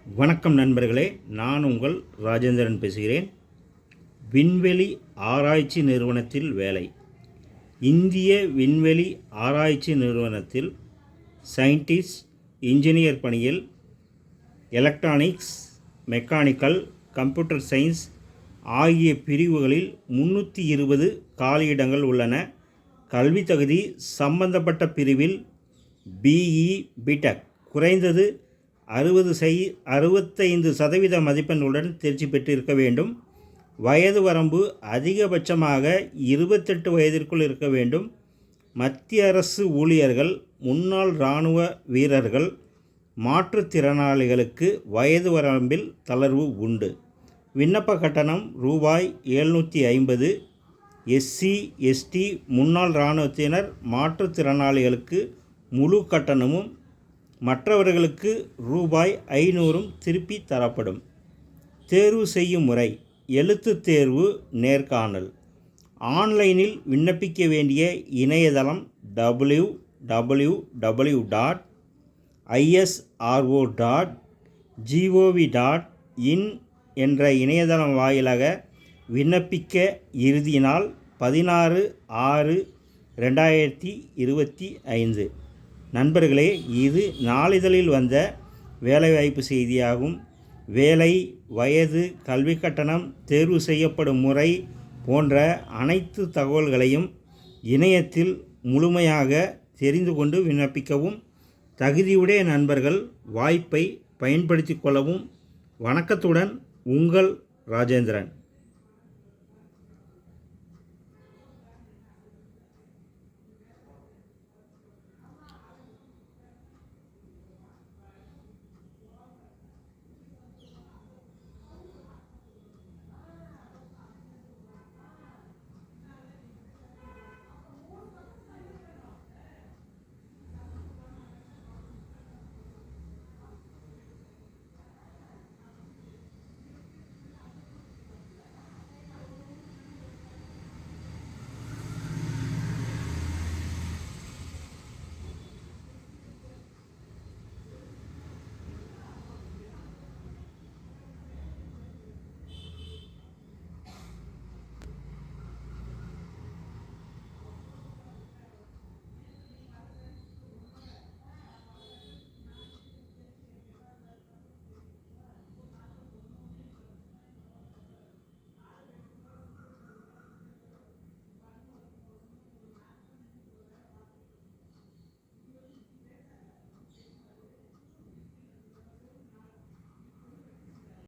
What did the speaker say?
வணக்கம் நண்பர்களே, நான் உங்கள் ராஜேந்திரன் பேசுகிறேன். விண்வெளி ஆராய்ச்சி நிறுவனத்தில் வேலை. இந்திய விண்வெளி ஆராய்ச்சி நிறுவனத்தில் சயின்டிஸ்ட், இன்ஜினியர் பணியில் எலக்ட்ரானிக்ஸ், மெக்கானிக்கல், கம்ப்யூட்டர் சயின்ஸ் ஆகிய பிரிவுகளில் 320 காலியிடங்கள் உள்ளன. கல்வி தகுதி சம்பந்தப்பட்ட பிரிவில் பிஇ, பிடெக் குறைந்தது 65% மதிப்பெண்களுடன் தேர்ச்சி பெற்றிருக்க வேண்டும். வயது வரம்பு அதிகபட்சமாக 28 வயதிற்குள் இருக்க வேண்டும். மத்திய அரசு ஊழியர்கள், முன்னாள் இராணுவ வீரர்கள், மாற்றுத்திறனாளிகளுக்கு வயது வரம்பில் தளர்வு உண்டு. விண்ணப்ப கட்டணம் ரூபாய் 750. எஸ்சி, எஸ்டி, முன்னாள் இராணுவத்தினர், மாற்றுத்திறனாளிகளுக்கு முழு கட்டணமும், மற்றவர்களுக்கு ரூபாய் 500 திருப்பி தரப்படும். தேர்வு செய்யும் முறை: எழுத்துத் தேர்வு, நேர்காணல். ஆன்லைனில் விண்ணப்பிக்க வேண்டிய இணையதளம் www.isro.gov.in என்ற இணையதளம் வாயிலாக விண்ணப்பிக்க. இறுதி நாள் 16/6/2025. நண்பர்களே, இது நாளிதழில் வந்த வேலைவாய்ப்பு செய்தியாகும். வேலை, வயது, கல்வி கட்டணம், தேர்வு செய்யப்படும் முறை போன்ற அனைத்து தகவல்களையும் இணையத்தில் முழுமையாக தெரிந்து கொண்டு விண்ணப்பிக்கவும். தகுதியுடைய நண்பர்கள் வாய்ப்பை பயன்படுத்தி கொள்ளவும். வணக்கத்துடன், உங்கள் ராஜேந்திரன்.